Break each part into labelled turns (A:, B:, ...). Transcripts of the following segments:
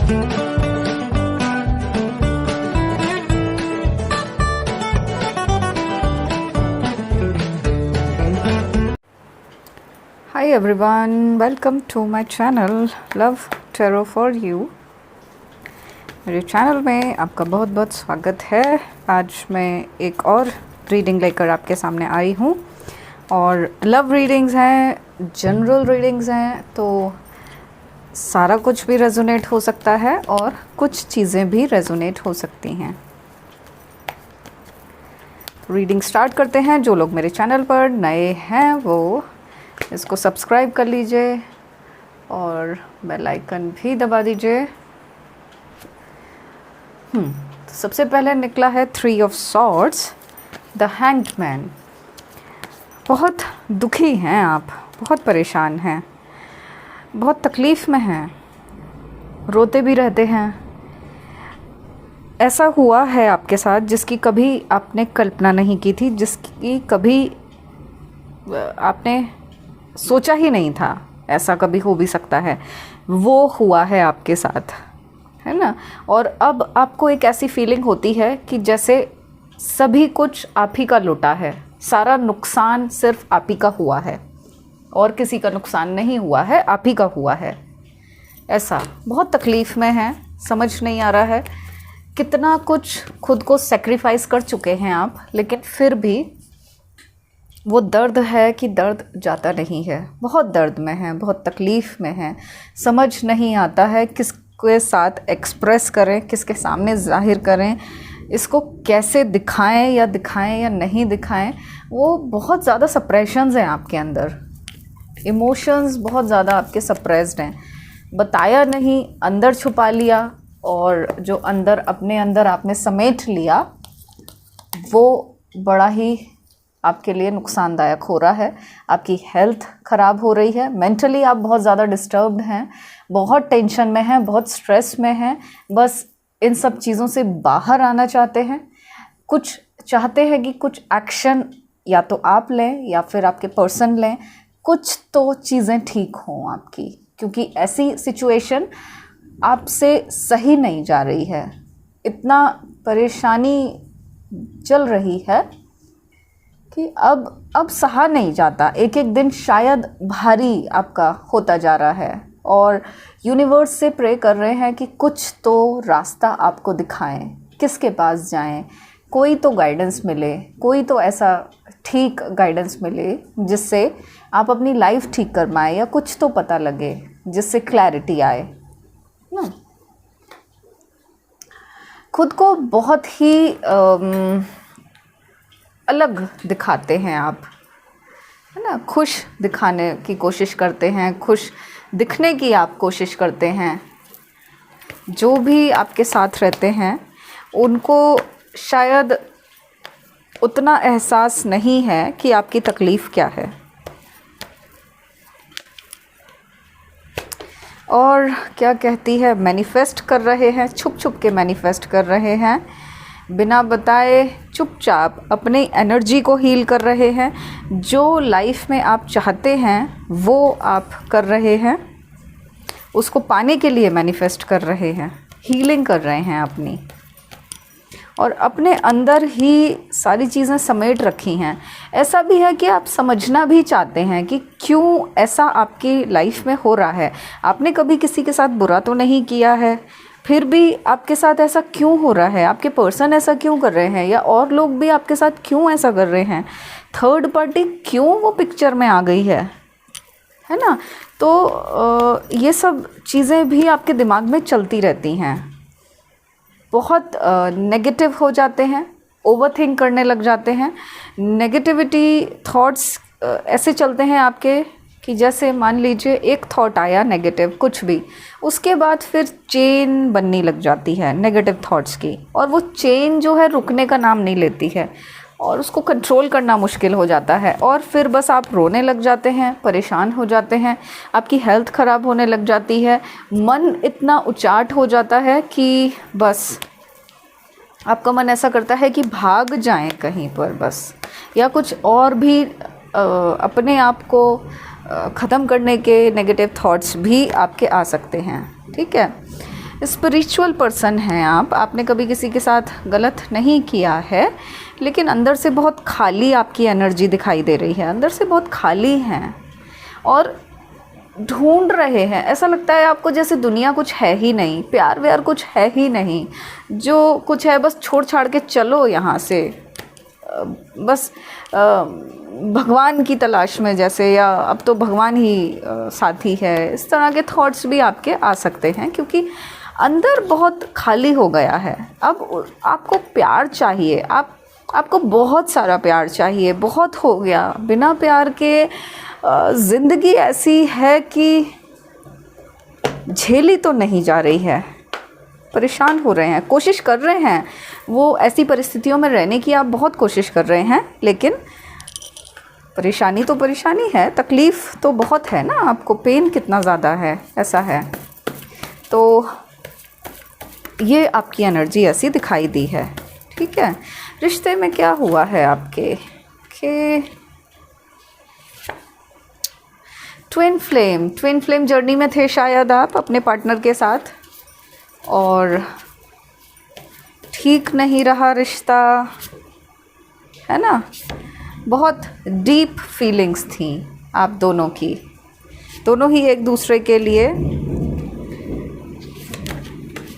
A: Hi everyone, welcome to my channel Love Tarot for You। मेरे channel में आपका बहुत बहुत स्वागत है। आज मैं एक और रीडिंग लेकर आपके सामने आई हूँ और लव रीडिंग्स हैं, जनरल रीडिंग्स हैं, तो सारा कुछ भी रेजोनेट हो सकता है और कुछ चीज़ें भी रेजोनेट हो सकती हैं। रीडिंग स्टार्ट करते हैं। जो लोग मेरे चैनल पर नए हैं वो इसको सब्सक्राइब कर लीजिए और बेल आइकन भी दबा दीजिए। तो सबसे पहले निकला है 3 of swords, the hanged man. बहुत दुखी हैं आप, बहुत परेशान हैं, बहुत तकलीफ़ में हैं, रोते भी रहते हैं। ऐसा हुआ है आपके साथ जिसकी कभी आपने कल्पना नहीं की थी, जिसकी कभी आपने सोचा ही नहीं था ऐसा कभी हो भी सकता है, वो हुआ है आपके साथ, है ना। और अब आपको एक ऐसी फीलिंग होती है कि जैसे सभी कुछ आप ही का लुटा है, सारा नुकसान सिर्फ आप ही का हुआ है और किसी का नुकसान नहीं हुआ है, आप ही का हुआ है। ऐसा बहुत तकलीफ़ में है, समझ नहीं आ रहा है कितना कुछ खुद को सेक्रीफाइस कर चुके हैं आप, लेकिन फिर भी वो दर्द है कि दर्द जाता नहीं है। बहुत दर्द में है, बहुत तकलीफ़ में है, समझ नहीं आता है किसके साथ एक्सप्रेस करें, किसके सामने ज़ाहिर करें, इसको कैसे दिखाएं या नहीं दिखाएं। वो बहुत ज़्यादा सप्रेशंस हैं आपके अंदर, इमोशंस बहुत ज़्यादा आपके सप्रेस्ड हैं, बताया नहीं, अंदर छुपा लिया, और जो अंदर अपने अंदर आपने समेट लिया वो बड़ा ही आपके लिए नुकसानदायक हो रहा है। आपकी हेल्थ ख़राब हो रही है, मेंटली आप बहुत ज़्यादा डिस्टर्ब्ड हैं, बहुत टेंशन में हैं, बहुत स्ट्रेस में हैं, बस इन सब चीज़ों से बाहर आना चाहते हैं। कुछ चाहते हैं कि कुछ एक्शन या तो आप लें या फिर आपके पर्सन लें, कुछ तो चीज़ें ठीक हों आपकी, क्योंकि ऐसी सिचुएशन आपसे सही नहीं जा रही है। इतना परेशानी चल रही है कि अब सहा नहीं जाता। एक एक दिन शायद भारी आपका होता जा रहा है और यूनिवर्स से प्रे कर रहे हैं कि कुछ तो रास्ता आपको दिखाएं, किसके पास जाएं, कोई तो गाइडेंस मिले, कोई तो ऐसा ठीक गाइडेंस मिले जिससे आप अपनी लाइफ ठीक कर पाएँ, या कुछ तो पता लगे जिससे क्लैरिटी आए ना। खुद को बहुत ही अलग दिखाते हैं आप, है ना, खुश दिखाने की कोशिश करते हैं, खुश दिखने की आप कोशिश करते हैं। जो भी आपके साथ रहते हैं उनको शायद उतना एहसास नहीं है कि आपकी तकलीफ़ क्या है, और क्या कहती है, मैनिफेस्ट कर रहे हैं, छुप छुप के मैनिफेस्ट कर रहे हैं, बिना बताए चुपचाप अपनी एनर्जी को हील कर रहे हैं। जो लाइफ में आप चाहते हैं वो आप कर रहे हैं, उसको पाने के लिए मैनिफेस्ट कर रहे हैं, हीलिंग कर रहे हैं अपनी, और अपने अंदर ही सारी चीज़ें समेट रखी हैं। ऐसा भी है कि आप समझना भी चाहते हैं कि क्यों ऐसा आपकी लाइफ में हो रहा है। आपने कभी किसी के साथ बुरा तो नहीं किया है, फिर भी आपके साथ ऐसा क्यों हो रहा है, आपके पर्सन ऐसा क्यों कर रहे हैं, या और लोग भी आपके साथ क्यों ऐसा कर रहे हैं, थर्ड पार्टी क्यों वो पिक्चर में आ गई है ना। तो ये सब चीज़ें भी आपके दिमाग में चलती रहती हैं, बहुत नेगेटिव हो जाते हैं, ओवरथिंक करने लग जाते हैं। नेगेटिविटी थॉट्स ऐसे चलते हैं आपके कि जैसे मान लीजिए एक थॉट आया नेगेटिव कुछ भी, उसके बाद फिर चेन बनने लग जाती है नेगेटिव थॉट्स की, और वो चेन जो है रुकने का नाम नहीं लेती है और उसको कंट्रोल करना मुश्किल हो जाता है, और फिर बस आप रोने लग जाते हैं, परेशान हो जाते हैं, आपकी हेल्थ ख़राब होने लग जाती है, मन इतना उचाट हो जाता है कि बस आपका मन ऐसा करता है कि भाग जाएं कहीं पर बस, या कुछ और भी अपने आप को ख़त्म करने के नेगेटिव थॉट्स भी आपके आ सकते हैं। ठीक है, स्पिरिचुअल पर्सन हैं आप, आपने कभी किसी के साथ गलत नहीं किया है, लेकिन अंदर से बहुत खाली आपकी एनर्जी दिखाई दे रही है, अंदर से बहुत खाली हैं और ढूंढ रहे हैं। ऐसा लगता है आपको जैसे दुनिया कुछ है ही नहीं, प्यार व्यार कुछ है ही नहीं, जो कुछ है बस छोड़ छाड़ के चलो यहाँ से, बस भगवान की तलाश में जैसे, या अब तो भगवान ही साथी है, इस तरह के थॉट्स भी आपके आ सकते हैं, क्योंकि अंदर बहुत खाली हो गया है। अब आपको प्यार चाहिए, आपको बहुत सारा प्यार चाहिए, बहुत हो गया। बिना प्यार के ज़िंदगी ऐसी है कि झेली तो नहीं जा रही है, परेशान हो रहे हैं, कोशिश कर रहे हैं वो ऐसी परिस्थितियों में रहने की, आप बहुत कोशिश कर रहे हैं, लेकिन परेशानी तो परेशानी है, तकलीफ़ तो बहुत है ना, आपको पेन कितना ज़्यादा है, ऐसा है। तो ये आपकी एनर्जी ऐसी दिखाई दी है, ठीक है। रिश्ते में क्या हुआ है आपके कि ट्विन फ्लेम जर्नी में थे शायद आप अपने पार्टनर के साथ, और ठीक नहीं रहा रिश्ता, है ना। बहुत डीप फीलिंग्स थी आप दोनों की, दोनों ही एक दूसरे के लिए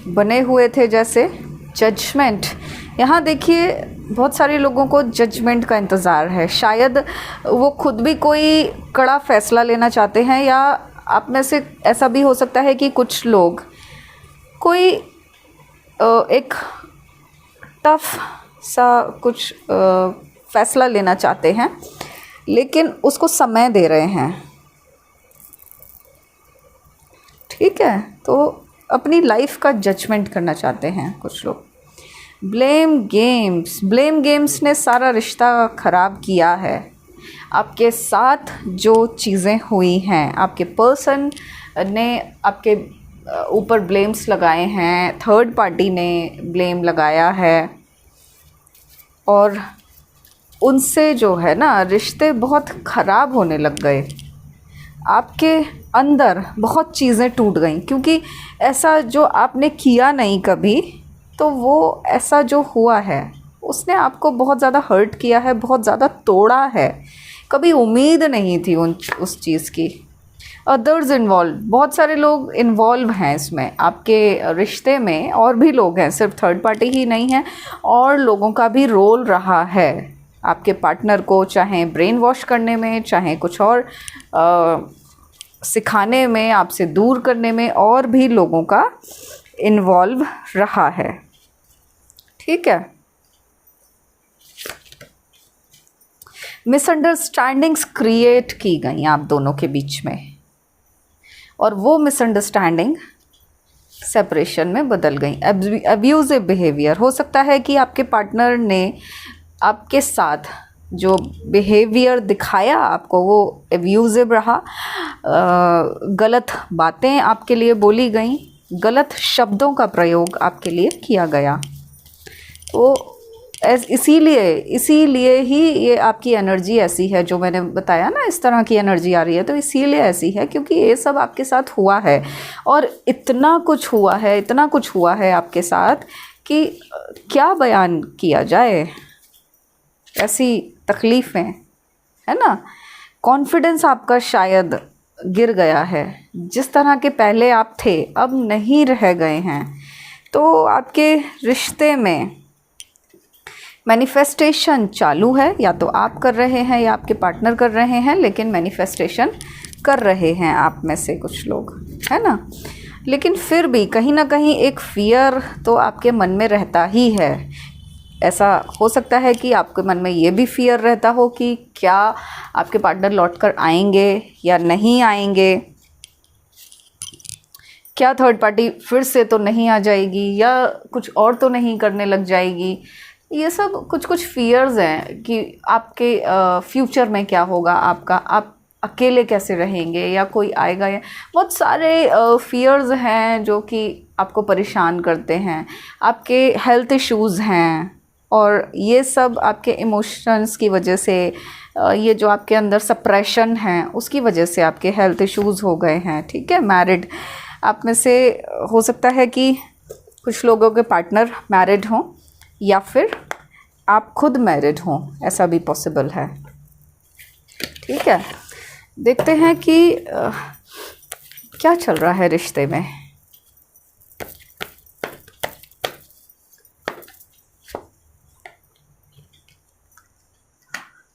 A: बने हुए थे जैसे। जजमेंट, यहाँ देखिए बहुत सारे लोगों को जजमेंट का इंतज़ार है, शायद वो खुद भी कोई कड़ा फैसला लेना चाहते हैं, या आप में से ऐसा भी हो सकता है कि कुछ लोग कोई एक टफ सा कुछ फैसला लेना चाहते हैं, लेकिन उसको समय दे रहे हैं, ठीक है। तो अपनी लाइफ का जजमेंट करना चाहते हैं कुछ लोग। ब्लेम गेम्स ने सारा रिश्ता ख़राब किया है। आपके साथ जो चीज़ें हुई हैं, आपके पर्सन ने आपके ऊपर ब्लेम्स लगाए हैं, थर्ड पार्टी ने ब्लेम लगाया है, और उनसे जो है ना रिश्ते बहुत ख़राब होने लग गए। आपके अंदर बहुत चीज़ें टूट गई, क्योंकि ऐसा जो आपने किया नहीं कभी, तो वो ऐसा जो हुआ है उसने आपको बहुत ज़्यादा हर्ट किया है, बहुत ज़्यादा तोड़ा है। कभी उम्मीद नहीं थी उस चीज़ की। अदर्स इन्वॉल्व, बहुत सारे लोग इन्वॉल्व हैं इसमें, आपके रिश्ते में और भी लोग हैं, सिर्फ थर्ड पार्टी ही नहीं है, और लोगों का भी रोल रहा है आपके पार्टनर को, चाहे ब्रेन वॉश करने में, चाहे कुछ और सिखाने में, आपसे दूर करने में, और भी लोगों का इन्वॉल्व रहा है, ठीक है। मिसअंडरस्टैंडिंग्स क्रिएट की गई आप दोनों के बीच में, और वो मिसअंडरस्टैंडिंग सेपरेशन में बदल गई। अब्यूज़िव बिहेवियर, हो सकता है कि आपके पार्टनर ने आपके साथ जो बिहेवियर दिखाया आपको वो एब्यूज़िव रहा, गलत बातें आपके लिए बोली गई, गलत शब्दों का प्रयोग आपके लिए किया गया। तो इसीलिए ही ये आपकी एनर्जी ऐसी है, जो मैंने बताया ना, इस तरह की एनर्जी आ रही है, तो इसीलिए ऐसी है क्योंकि ये सब आपके साथ हुआ है, और इतना कुछ हुआ है आपके साथ कि क्या बयान किया जाए। ऐसी तकलीफ़ें, है ना। कॉन्फिडेंस आपका शायद गिर गया है, जिस तरह के पहले आप थे अब नहीं रह गए हैं। तो आपके रिश्ते में मैनिफेस्टेशन चालू है, या तो आप कर रहे हैं या आपके पार्टनर कर रहे हैं, लेकिन मैनिफेस्टेशन कर रहे हैं आप में से कुछ लोग, है ना। लेकिन फिर भी कहीं ना कहीं एक फ़ियर तो आपके मन में रहता ही है। ऐसा हो सकता है कि आपके मन में ये भी फ़ियर रहता हो कि क्या आपके पार्टनर लौटकर आएंगे या नहीं आएंगे, क्या थर्ड पार्टी फिर से तो नहीं आ जाएगी, या कुछ और तो नहीं करने लग जाएगी। ये सब कुछ फ़ियर्स हैं कि आपके फ्यूचर में क्या होगा आपका, आप अकेले कैसे रहेंगे, या कोई आएगा, या बहुत सारे फ़ियर्स हैं जो कि आपको परेशान करते हैं। आपके हेल्थ इश्यूज़ हैं, और ये सब आपके इमोशंस की वजह से, ये जो आपके अंदर सप्रेशन है उसकी वजह से आपके हेल्थ इश्यूज़ हो गए हैं, ठीक है। मैरिड आप में से हो सकता है कि कुछ लोगों के पार्टनर मैरिड हों या फिर आप खुद मैरिड हों, ऐसा भी पॉसिबल है। ठीक है, देखते हैं कि क्या चल रहा है रिश्ते में।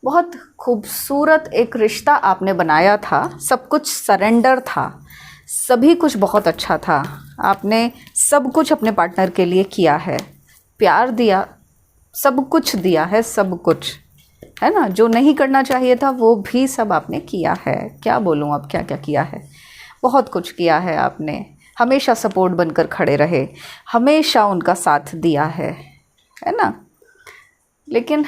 A: बहुत खूबसूरत एक रिश्ता आपने बनाया था, सब कुछ सरेंडर था, सभी कुछ बहुत अच्छा था, आपने सब कुछ अपने पार्टनर के लिए किया है, प्यार दिया, सब कुछ दिया है, सब कुछ है ना। जो नहीं करना चाहिए था वो भी सब आपने किया है। क्या बोलूँ अब, क्या क्या किया है, बहुत कुछ किया है आपने। हमेशा सपोर्ट बनकर खड़े रहे, हमेशा उनका साथ दिया है ना। लेकिन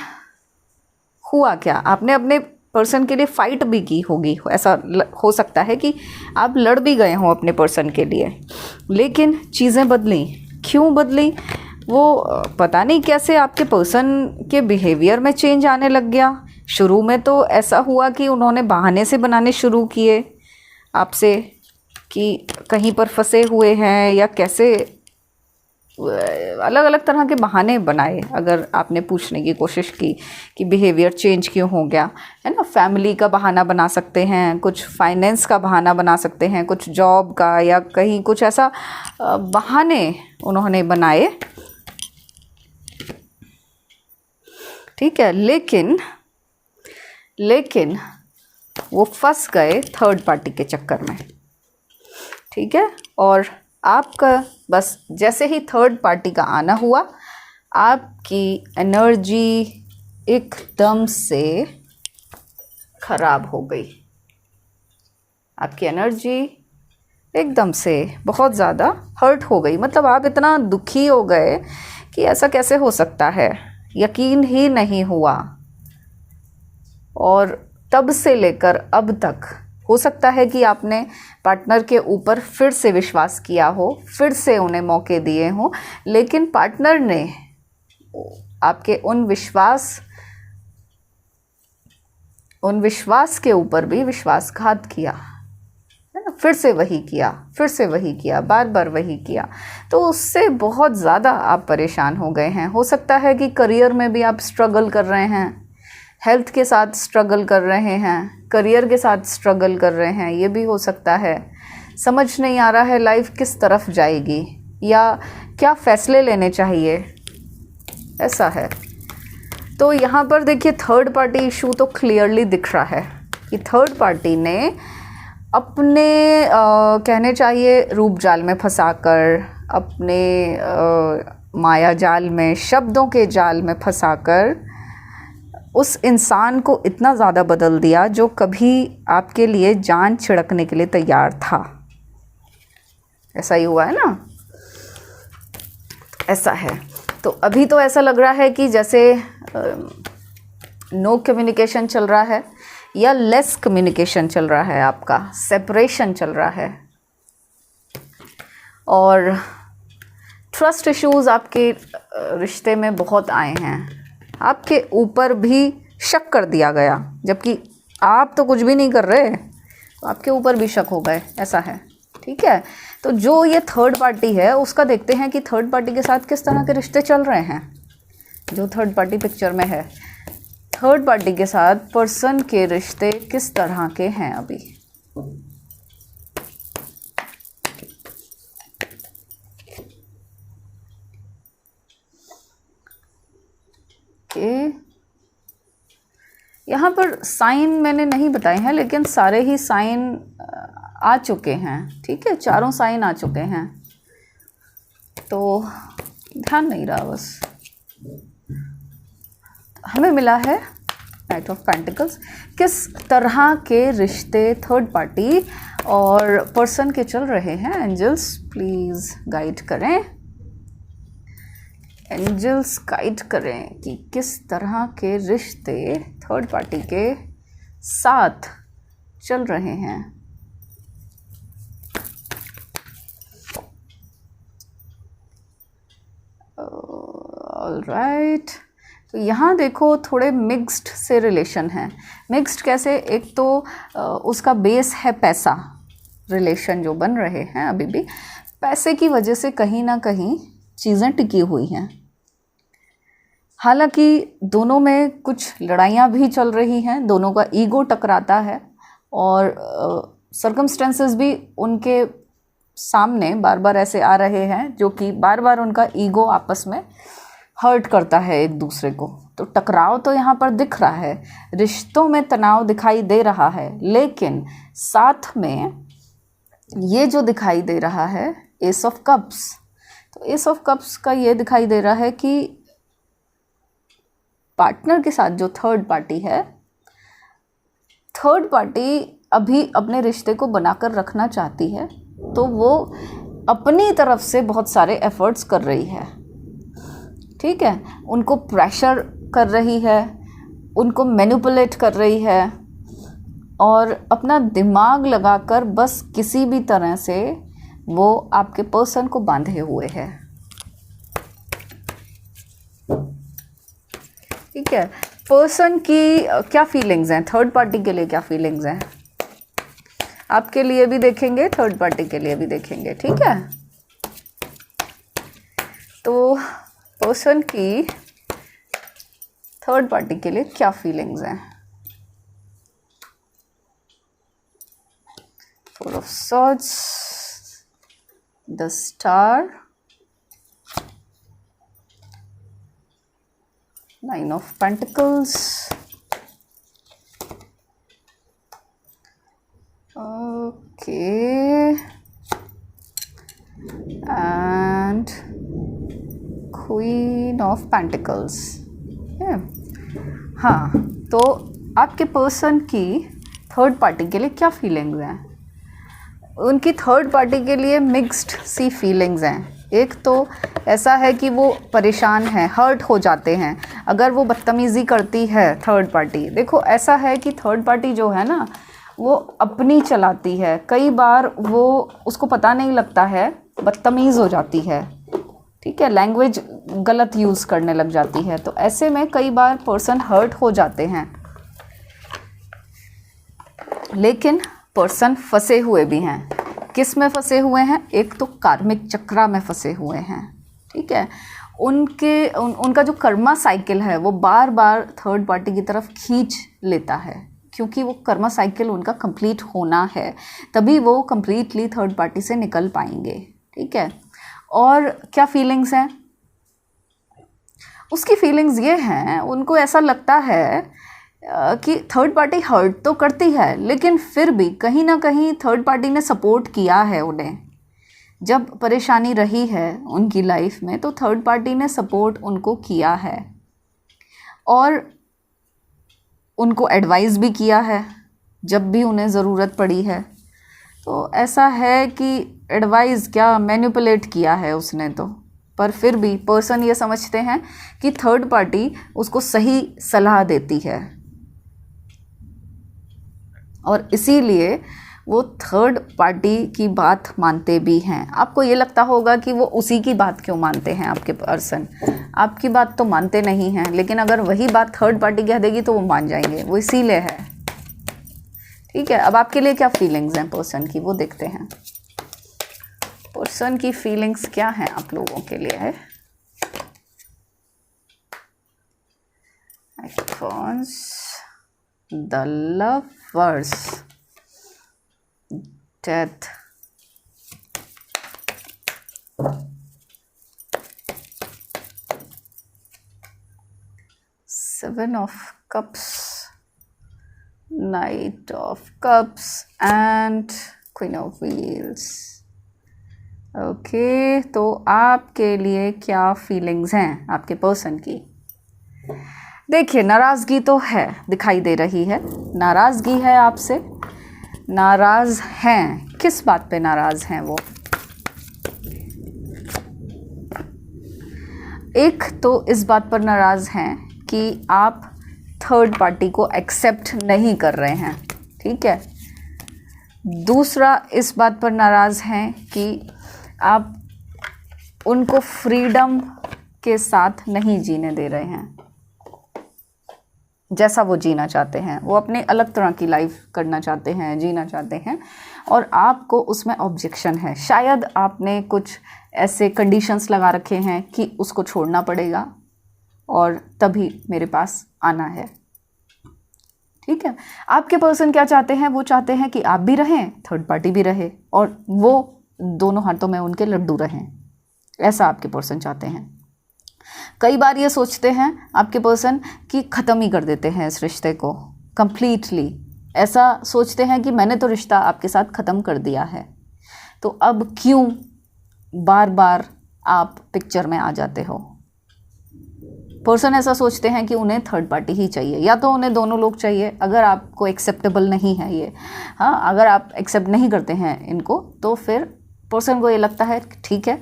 A: हुआ क्या, आपने अपने पर्सन के लिए फ़ाइट भी की होगी, ऐसा हो सकता है कि आप लड़ भी गए हों अपने पर्सन के लिए, लेकिन चीज़ें बदली। क्यों बदली, वो पता नहीं कैसे आपके पर्सन के बिहेवियर में चेंज आने लग गया। शुरू में तो ऐसा हुआ कि उन्होंने बहाने से बनाने शुरू किए आपसे कि कहीं पर फंसे हुए हैं या कैसे, अलग अलग तरह के बहाने बनाए। अगर आपने पूछने की कोशिश की कि बिहेवियर चेंज क्यों हो गया, है ना, फैमिली का बहाना बना सकते हैं, कुछ फाइनेंस का बहाना बना सकते हैं, कुछ जॉब का, या कहीं कुछ ऐसा बहाने उन्होंने बनाए। ठीक है, लेकिन वो फंस गए थर्ड पार्टी के चक्कर में। ठीक है, और आपका बस जैसे ही थर्ड पार्टी का आना हुआ, आपकी एनर्जी एकदम से ख़राब हो गई। आपकी एनर्जी एकदम से बहुत ज़्यादा हर्ट हो गई। मतलब आप इतना दुखी हो गए कि ऐसा कैसे हो सकता है, यकीन ही नहीं हुआ। और तब से लेकर अब तक हो सकता है कि आपने पार्टनर के ऊपर फिर से विश्वास किया हो, फिर से उन्हें मौके दिए हों, लेकिन पार्टनर ने आपके उन विश्वास के ऊपर भी विश्वासघात किया, है ना। फिर से वही किया, बार बार वही किया। तो उससे बहुत ज़्यादा आप परेशान हो गए हैं। हो सकता है कि करियर में भी आप स्ट्रगल कर रहे हैं, हेल्थ के साथ स्ट्रगल कर रहे हैं, करियर के साथ स्ट्रगल कर रहे हैं, ये भी हो सकता है। समझ नहीं आ रहा है लाइफ किस तरफ जाएगी या क्या फ़ैसले लेने चाहिए, ऐसा है। तो यहाँ पर देखिए थर्ड पार्टी इशू तो क्लियरली दिख रहा है कि थर्ड पार्टी ने अपने कहने चाहिए रूप जाल में फंसाकर, अपने माया जाल में, शब्दों के जाल में फंसाकर उस इंसान को इतना ज़्यादा बदल दिया जो कभी आपके लिए जान छिड़कने के लिए तैयार था। ऐसा ही हुआ है ना, ऐसा है। तो अभी तो ऐसा लग रहा है कि जैसे नो कम्युनिकेशन चल रहा है या लेस कम्युनिकेशन चल रहा है, आपका सेपरेशन चल रहा है। और ट्रस्ट इश्यूज़ आपके रिश्ते में बहुत आए हैं, आपके ऊपर भी शक कर दिया गया, जबकि आप तो कुछ भी नहीं कर रहे, तो आपके ऊपर भी शक हो गए, ऐसा है। ठीक है, तो जो ये थर्ड पार्टी है उसका देखते हैं कि थर्ड पार्टी के साथ किस तरह के रिश्ते चल रहे हैं। जो थर्ड पार्टी पिक्चर में है, थर्ड पार्टी के साथ पर्सन के रिश्ते किस तरह के हैं अभी। यहाँ पर साइन मैंने नहीं बताए हैं, लेकिन सारे ही साइन आ चुके हैं। ठीक है, चारों साइन आ चुके हैं, तो ध्यान नहीं रहा बस। हमें मिला है नाइट ऑफ पेंटिकल्स। किस तरह के रिश्ते थर्ड पार्टी और पर्सन के चल रहे हैं, एंजल्स प्लीज़ गाइड करें। एंजल्स गाइड करें कि किस तरह के रिश्ते थर्ड पार्टी के साथ चल रहे हैं। ऑलराइट, तो यहाँ देखो थोड़े मिक्स्ड से रिलेशन हैं। मिक्स्ड कैसे, एक तो उसका बेस है पैसा, रिलेशन जो बन रहे हैं अभी भी, पैसे की वजह से कहीं ना कहीं चीज़ें टिकी हुई हैं। हालांकि दोनों में कुछ लड़ाइयाँ भी चल रही हैं, दोनों का ईगो टकराता है और सर्कमस्टेंसेस भी उनके सामने बार बार ऐसे आ रहे हैं जो कि बार बार उनका ईगो आपस में हर्ट करता है एक दूसरे को। तो टकराव तो यहाँ पर दिख रहा है, रिश्तों में तनाव दिखाई दे रहा है, लेकिन साथ में ये जो दिखाई दे रहा है एस ऑफ कप्स, तो एस ऑफ कप्स का ये दिखाई दे रहा है कि पार्टनर के साथ जो थर्ड पार्टी है, थर्ड पार्टी अभी अपने रिश्ते को बनाकर रखना चाहती है, तो वो अपनी तरफ से बहुत सारे एफर्ट्स कर रही है। ठीक है, उनको प्रेशर कर रही है, उनको मैनिपुलेट कर रही है और अपना दिमाग लगाकर बस किसी भी तरह से वो आपके पर्सन को बांधे हुए है। ठीक है, पर्सन की क्या फीलिंग्स हैं, थर्ड पार्टी के लिए क्या फीलिंग्स हैं, आपके लिए भी देखेंगे, थर्ड पार्टी के लिए भी देखेंगे। ठीक है, तो पर्सन की थर्ड पार्टी के लिए क्या फीलिंग्स हैं। Four of swords, the star, nine of pentacles, okay, and queen of pentacles. हाँ, तो आपके पर्सन की थर्ड पार्टी के लिए क्या फीलिंग्स हैं। उनकी थर्ड पार्टी के लिए मिक्स्ड सी फीलिंग्स हैं। एक तो ऐसा है कि वो परेशान है, हर्ट हो जाते हैं अगर वो बदतमीज़ी करती है थर्ड पार्टी। देखो ऐसा है कि थर्ड पार्टी जो है ना, वो अपनी चलाती है, कई बार वो उसको पता नहीं लगता है, बदतमीज़ हो जाती है। ठीक है, लैंग्वेज गलत यूज़ करने लग जाती है, तो ऐसे में कई बार पर्सन हर्ट हो जाते हैं। लेकिन पर्सन फंसे हुए भी हैं। किस में फंसे हुए हैं, एक तो कार्मिक चक्रा में फंसे हुए हैं। ठीक है, उनका जो कर्मा साइकिल है वो बार बार थर्ड पार्टी की तरफ खींच लेता है, क्योंकि वो कर्मा साइकिल उनका कंप्लीट होना है, तभी वो कंप्लीटली थर्ड पार्टी से निकल पाएंगे। ठीक है, और क्या फीलिंग्स हैं उसकी, फीलिंग्स ये हैं, उनको ऐसा लगता है कि थर्ड पार्टी हर्ट तो करती है, लेकिन फिर भी कहीं ना कहीं थर्ड पार्टी ने सपोर्ट किया है उन्हें। जब परेशानी रही है उनकी लाइफ में तो थर्ड पार्टी ने सपोर्ट उनको किया है और उनको एडवाइस भी किया है जब भी उन्हें ज़रूरत पड़ी है। तो ऐसा है कि एडवाइस क्या, मैनिपुलेट किया है उसने तो, पर फिर भी पर्सन ये समझते हैं कि थर्ड पार्टी उसको सही सलाह देती है और इसीलिए वो थर्ड पार्टी की बात मानते भी हैं। आपको ये लगता होगा कि वो उसी की बात क्यों मानते हैं, आपके पर्सन आपकी बात तो मानते नहीं हैं, लेकिन अगर वही बात थर्ड पार्टी कह देगी तो वो मान जाएंगे, वो इसीलिए है। ठीक है, अब आपके लिए क्या फीलिंग्स हैं पर्सन की, वो देखते हैं। पर्सन की फीलिंग्स क्या हैं आप लोगों के लिए है। The lovers, death, seven of cups, night of cups and queen of wheels. Okay, तो आपके लिए क्या फीलिंग्स हैं आपके पर्सन की। देखिए, नाराज़गी तो है, दिखाई दे रही है, नाराज़गी है आपसे, नाराज़ हैं। किस बात पे नाराज़ हैं वो, एक तो इस बात पर नाराज़ हैं कि आप थर्ड पार्टी को एक्सेप्ट नहीं कर रहे हैं। ठीक है, दूसरा इस बात पर नाराज़ हैं कि आप उनको फ्रीडम के साथ नहीं जीने दे रहे हैं। जैसा वो जीना चाहते हैं, वो अपने अलग तरह की लाइफ करना चाहते हैं, जीना चाहते हैं, और आपको उसमें ऑब्जेक्शन है। शायद आपने कुछ ऐसे कंडीशंस लगा रखे हैं कि उसको छोड़ना पड़ेगा और तभी मेरे पास आना है। ठीक है, आपके पर्सन क्या चाहते हैं? वो चाहते हैं कि आप भी रहें, थर्ड पार्टी भी रहे, और वो दोनों हाथों में उनके लड्डू रहें। ऐसा आपके पर्सन चाहते हैं। कई बार ये सोचते हैं आपके पर्सन कि ख़त्म ही कर देते हैं इस रिश्ते को कंप्लीटली। ऐसा सोचते हैं कि मैंने तो रिश्ता आपके साथ ख़त्म कर दिया है, तो अब क्यों बार बार आप पिक्चर में आ जाते हो। पर्सन ऐसा सोचते हैं कि उन्हें थर्ड पार्टी ही चाहिए, या तो उन्हें दोनों लोग चाहिए। अगर आपको एक्सेप्टेबल नहीं है ये, हाँ, अगर आप एक्सेप्ट नहीं करते हैं इनको, तो फिर पर्सन को ये लगता है ठीक है,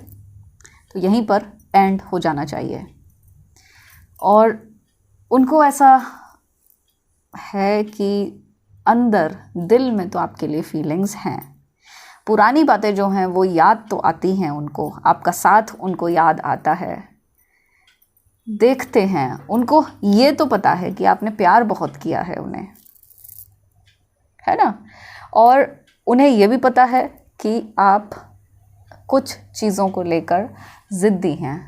A: तो यहीं पर एंड हो जाना चाहिए। और उनको ऐसा है कि अंदर दिल में तो आपके लिए फीलिंग्स हैं, पुरानी बातें जो हैं वो याद तो आती हैं उनको, आपका साथ उनको याद आता है, देखते हैं। उनको ये तो पता है कि आपने प्यार बहुत किया है उन्हें, है ना, और उन्हें ये भी पता है कि आप कुछ चीज़ों को लेकर ज़िद्दी हैं।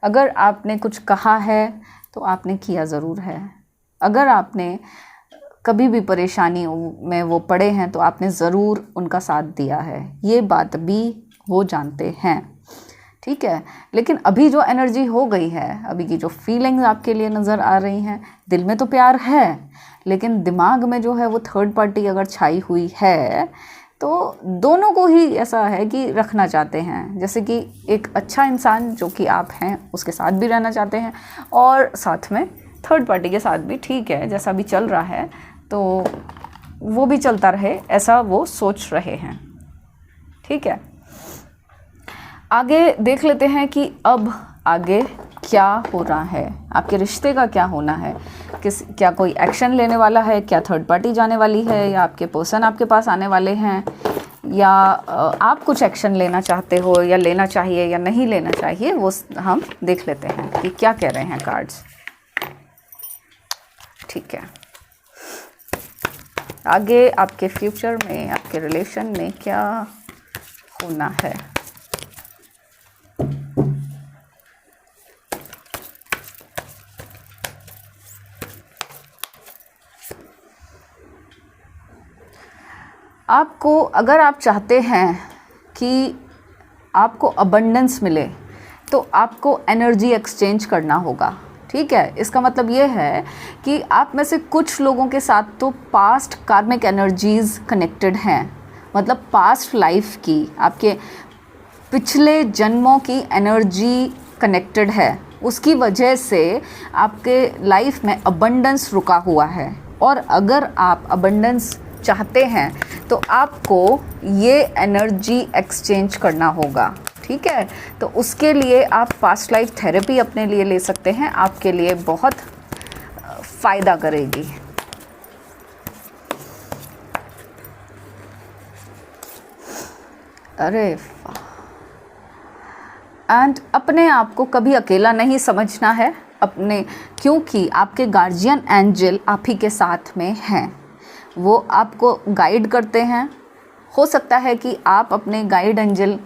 A: अगर आपने कुछ कहा है तो आपने किया ज़रूर है। अगर आपने कभी भी परेशानी में वो पड़े हैं तो आपने ज़रूर उनका साथ दिया है, ये बात भी वो जानते हैं। ठीक है, लेकिन अभी जो एनर्जी हो गई है, अभी की जो फीलिंग्स आपके लिए नज़र आ रही हैं, दिल में तो प्यार है लेकिन दिमाग में जो है वो थर्ड पार्टी अगर छाई हुई है, तो दोनों को ही ऐसा है कि रखना चाहते हैं। जैसे कि एक अच्छा इंसान जो कि आप हैं उसके साथ भी रहना चाहते हैं, और साथ में थर्ड पार्टी के साथ भी ठीक है, जैसा भी चल रहा है तो वो भी चलता रहे, ऐसा वो सोच रहे हैं। ठीक है, आगे देख लेते हैं कि अब आगे क्या हो रहा है, आपके रिश्ते का क्या होना है। क्या कोई एक्शन लेने वाला है, क्या थर्ड पार्टी जाने वाली है, या आपके पर्सन आपके पास आने वाले हैं, या आप कुछ एक्शन लेना चाहते हो, या लेना चाहिए या नहीं लेना चाहिए, वो हम देख लेते हैं कि क्या कह रहे हैं कार्ड्स। ठीक है, आगे आपके फ्यूचर में, आपके रिलेशन में क्या होना है। आपको, अगर आप चाहते हैं कि आपको अबंडेंस मिले, तो आपको एनर्जी एक्सचेंज करना होगा। ठीक है, इसका मतलब ये है कि आप में से कुछ लोगों के साथ तो पास्ट कार्मिक एनर्जीज़ कनेक्टेड हैं, मतलब पास्ट लाइफ की, आपके पिछले जन्मों की एनर्जी कनेक्टेड है। उसकी वजह से आपके लाइफ में अबंडेंस रुका हुआ है, और अगर आप अबंडेंस चाहते हैं तो आपको ये एनर्जी एक्सचेंज करना होगा। ठीक है, तो उसके लिए आप पास्ट लाइफ थेरेपी अपने लिए ले सकते हैं, आपके लिए बहुत फ़ायदा करेगी। अरे एंड अपने आप को कभी अकेला नहीं समझना है अपने, क्योंकि आपके गार्जियन एंजल आप ही के साथ में हैं, वो आपको गाइड करते हैं। हो सकता है कि आप अपने गाइड एंजल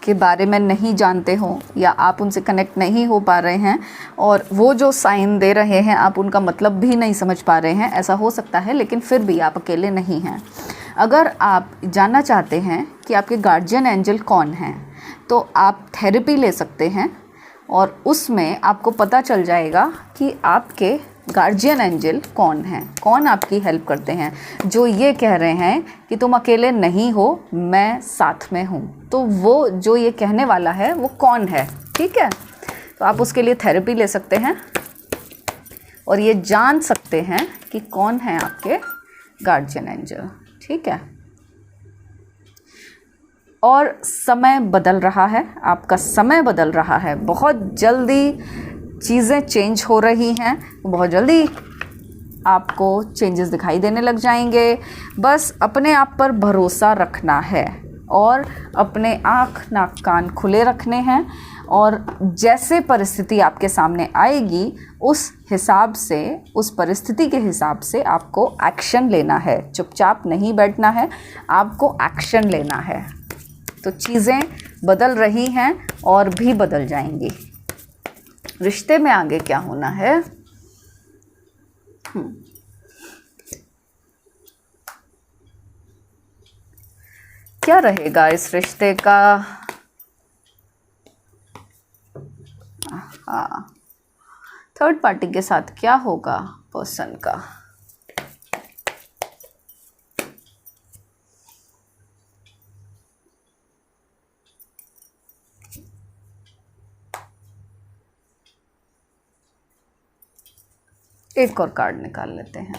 A: के बारे में नहीं जानते हो, या आप उनसे कनेक्ट नहीं हो पा रहे हैं, और वो जो साइन दे रहे हैं आप उनका मतलब भी नहीं समझ पा रहे हैं, ऐसा हो सकता है। लेकिन फिर भी आप अकेले नहीं हैं। अगर आप जानना चाहते हैं कि आपके गार्जियन एंजल कौन हैं, तो आप थेरेपी ले सकते हैं, और उसमें आपको पता चल जाएगा कि आपके गार्जियन एंजल कौन हैं, कौन आपकी हेल्प करते हैं, जो ये कह रहे हैं कि तुम अकेले नहीं हो, मैं साथ में हूँ। तो वो जो ये कहने वाला है वो कौन है। ठीक है, तो आप उसके लिए थेरेपी ले सकते हैं और ये जान सकते हैं कि कौन है आपके गार्जियन एंजल। ठीक है, और समय बदल रहा है, आपका समय बदल रहा है, बहुत जल्दी चीज़ें चेंज हो रही हैं, बहुत जल्दी आपको चेंजेस दिखाई देने लग जाएंगे। बस अपने आप पर भरोसा रखना है। और अपने आँख नाक कान खुले रखने हैं और जैसे परिस्थिति आपके सामने आएगी उस हिसाब से, उस परिस्थिति के हिसाब से आपको एक्शन लेना है। चुपचाप नहीं बैठना है, आपको एक्शन लेना है। तो चीज़ें बदल रही हैं और भी बदल जाएंगी। रिश्ते में आगे क्या होना है? क्या रहेगा इस रिश्ते का? हाँ, थर्ड पार्टी के साथ क्या होगा पर्सन का? एक और कार्ड निकाल लेते हैं।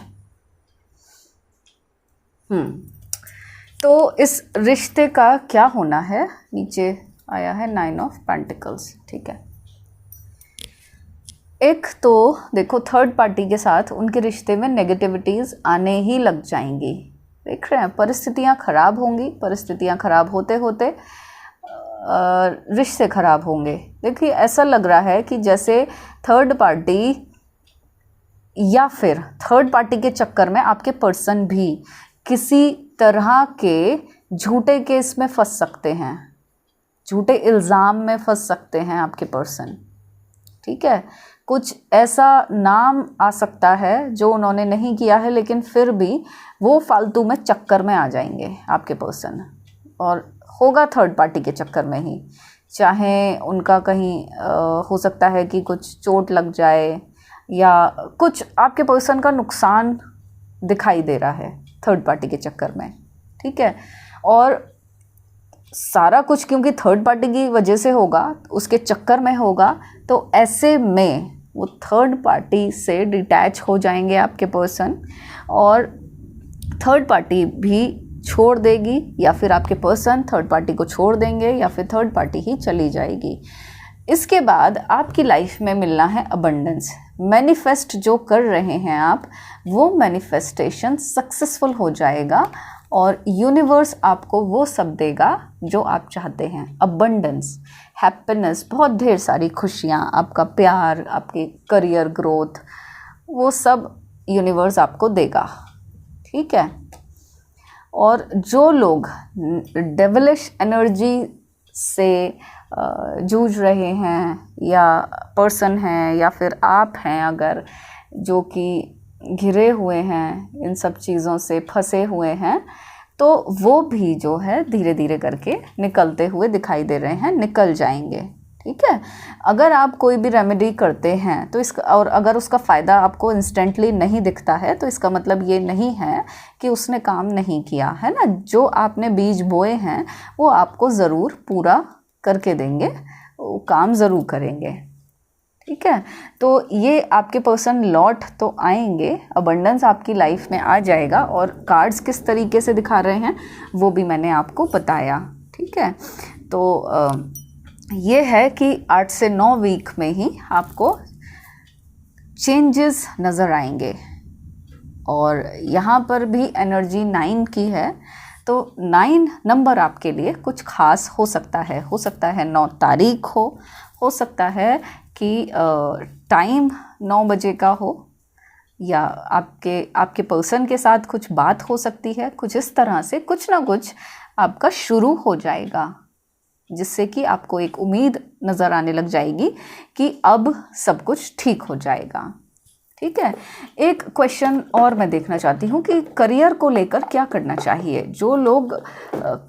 A: तो इस रिश्ते का क्या होना है? नीचे आया है 9 ऑफ पेंटिकल्स, ठीक है। एक तो देखो, थर्ड पार्टी के साथ उनके रिश्ते में नेगेटिविटीज़ आने ही लग जाएंगी। देख रहे हैं, परिस्थितियाँ खराब होंगी, परिस्थितियाँ खराब होते होते रिश्ते खराब होंगे। देखिए, ऐसा लग रहा है कि जैसे थर्ड पार्टी या फिर थर्ड पार्टी के चक्कर में आपके पर्सन भी किसी तरह के झूठे केस में फंस सकते हैं, झूठे इल्ज़ाम में फंस सकते हैं आपके पर्सन, ठीक है। कुछ ऐसा नाम आ सकता है जो उन्होंने नहीं किया है, लेकिन फिर भी वो फालतू में चक्कर में आ जाएंगे आपके पर्सन, और होगा थर्ड पार्टी के चक्कर में ही। चाहे उनका कहीं हो सकता है कि कुछ चोट लग जाए या कुछ आपके पर्सन का नुकसान दिखाई दे रहा है थर्ड पार्टी के चक्कर में, ठीक है। और सारा कुछ क्योंकि थर्ड पार्टी की वजह से होगा, उसके चक्कर में होगा, तो ऐसे में वो थर्ड पार्टी से डिटैच हो जाएंगे आपके पर्सन, और थर्ड पार्टी भी छोड़ देगी, या फिर आपके पर्सन थर्ड पार्टी को छोड़ देंगे, या फिर थर्ड पार्टी ही चली जाएगी। इसके बाद आपकी लाइफ में मिलना है अबंडेंस। मैनिफेस्ट जो कर रहे हैं आप, वो मैनिफेस्टेशन सक्सेसफुल हो जाएगा और यूनिवर्स आपको वो सब देगा जो आप चाहते हैं। अबंडेंस, हैप्पीनेस, बहुत ढेर सारी खुशियाँ, आपका प्यार, आपकी करियर ग्रोथ, वो सब यूनिवर्स आपको देगा, ठीक है। और जो लोग डेविलिश एनर्जी से जूझ रहे हैं, या पर्सन हैं, या फिर आप हैं अगर, जो कि घिरे हुए हैं, इन सब चीज़ों से फंसे हुए हैं, तो वो भी जो है धीरे धीरे करके निकलते हुए दिखाई दे रहे हैं, निकल जाएंगे, ठीक है। अगर आप कोई भी रेमेडी करते हैं तो इसका, और अगर उसका फ़ायदा आपको इंस्टेंटली नहीं दिखता है, तो इसका मतलब ये नहीं है कि उसने काम नहीं किया है ना। जो आपने बीज बोए हैं वो आपको ज़रूर पूरा करके देंगे, वो काम ज़रूर करेंगे, ठीक है। तो ये आपके पर्सन लौट तो आएंगे, अबंडेंस आपकी लाइफ में आ जाएगा, और कार्ड्स किस तरीके से दिखा रहे हैं वो भी मैंने आपको बताया, ठीक है। तो ये है कि 8 से 9 वीक में ही आपको चेंजेस नज़र आएंगे। और यहाँ पर भी एनर्जी 9 की है, तो 9 नंबर आपके लिए कुछ खास हो सकता है। हो सकता है 9 तारीख हो सकता है कि टाइम 9 बजे का हो, या आपके पर्सन के साथ कुछ बात हो सकती है। कुछ इस तरह से कुछ ना कुछ आपका शुरू हो जाएगा, जिससे कि आपको एक उम्मीद नज़र आने लग जाएगी कि अब सब कुछ ठीक हो जाएगा, ठीक है। एक क्वेश्चन और मैं देखना चाहती हूँ कि करियर को लेकर क्या करना चाहिए। जो लोग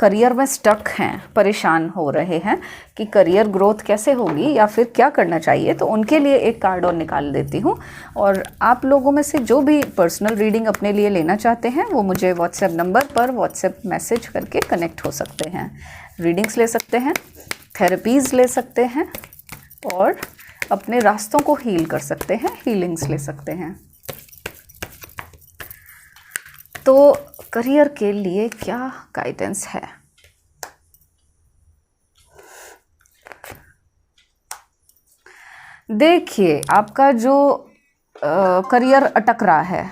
A: करियर में स्टक हैं, परेशान हो रहे हैं कि करियर ग्रोथ कैसे होगी या फिर क्या करना चाहिए, तो उनके लिए एक कार्ड और निकाल देती हूँ। और आप लोगों में से जो भी पर्सनल रीडिंग अपने लिए लेना चाहते हैं, वो मुझे व्हाट्सएप नंबर पर व्हाट्सएप मैसेज करके कनेक्ट हो सकते हैं। रीडिंग्स ले सकते हैं, थेरेपीज़ ले सकते हैं, और अपने रास्तों को हील कर सकते हैं, हीलिंग्स ले सकते हैं। तो करियर के लिए क्या गाइडेंस है? देखिए, आपका जो करियर अटक रहा है,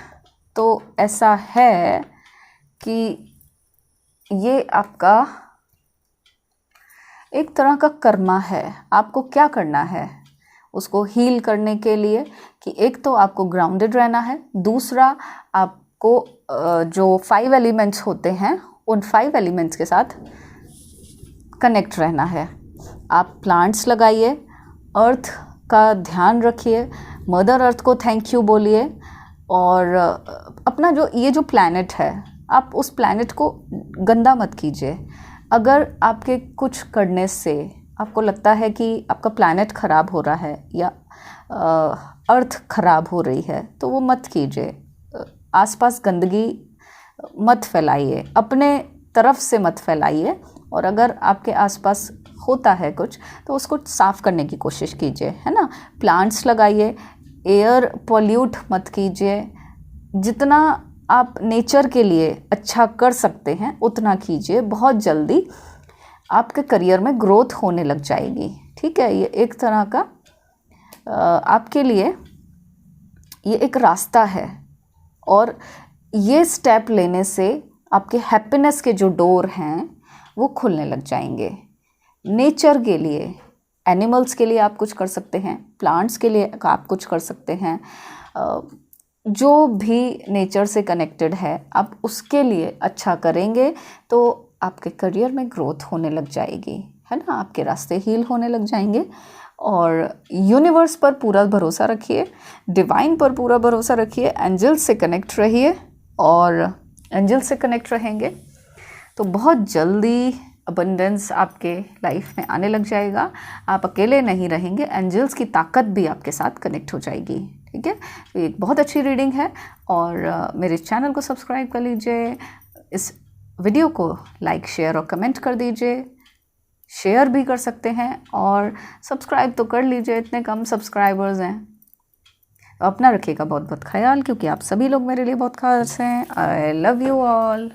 A: तो ऐसा है कि ये आपका एक तरह का कर्मा है। आपको क्या करना है उसको हील करने के लिए कि एक तो आपको ग्राउंडेड रहना है, दूसरा आपको जो 5 एलिमेंट्स होते हैं उन 5 एलिमेंट्स के साथ कनेक्ट रहना है। आप प्लांट्स लगाइए, अर्थ का ध्यान रखिए, मदर अर्थ को थैंक यू बोलिए, और अपना ये जो प्लैनेट है आप उस प्लैनेट को गंदा मत कीजिए। अगर आपके कुछ करने से आपको लगता है कि आपका प्लैनेट ख़राब हो रहा है या अर्थ ख़राब हो रही है तो वो मत कीजिए। आसपास गंदगी मत फैलाइए, अपने तरफ से मत फैलाइए, और अगर आपके आसपास होता है कुछ तो उसको साफ़ करने की कोशिश कीजिए, है ना। प्लांट्स लगाइए, एयर पॉल्यूट मत कीजिए, जितना आप नेचर के लिए अच्छा कर सकते हैं उतना कीजिए। बहुत जल्दी आपके करियर में ग्रोथ होने लग जाएगी, ठीक है। ये एक तरह का आपके लिए ये एक रास्ता है, और ये स्टेप लेने से आपके हैप्पीनेस के जो डोर हैं वो खुलने लग जाएंगे। नेचर के लिए, एनिमल्स के लिए आप कुछ कर सकते हैं, प्लांट्स के लिए आप कुछ कर सकते हैं, जो भी नेचर से कनेक्टेड है आप उसके लिए अच्छा करेंगे तो आपके करियर में ग्रोथ होने लग जाएगी, है ना। आपके रास्ते हील होने लग जाएंगे, और यूनिवर्स पर पूरा भरोसा रखिए, डिवाइन पर पूरा भरोसा रखिए, एंजल्स से कनेक्ट रहिए, और एंजल्स से कनेक्ट रहेंगे तो बहुत जल्दी अबंडेंस आपके लाइफ में आने लग जाएगा। आप अकेले नहीं रहेंगे, एंजल्स की ताकत भी आपके साथ कनेक्ट हो जाएगी, ठीक है। तो एक बहुत अच्छी रीडिंग है, और मेरे चैनल को सब्सक्राइब कर लीजिए, इस वीडियो को लाइक शेयर और कमेंट कर दीजिए, शेयर भी कर सकते हैं, और सब्सक्राइब तो कर लीजिए, इतने कम सब्सक्राइबर्स हैं। तो अपना रखिएगा बहुत बहुत ख्याल, क्योंकि आप सभी लोग मेरे लिए बहुत खास हैं। I love you all.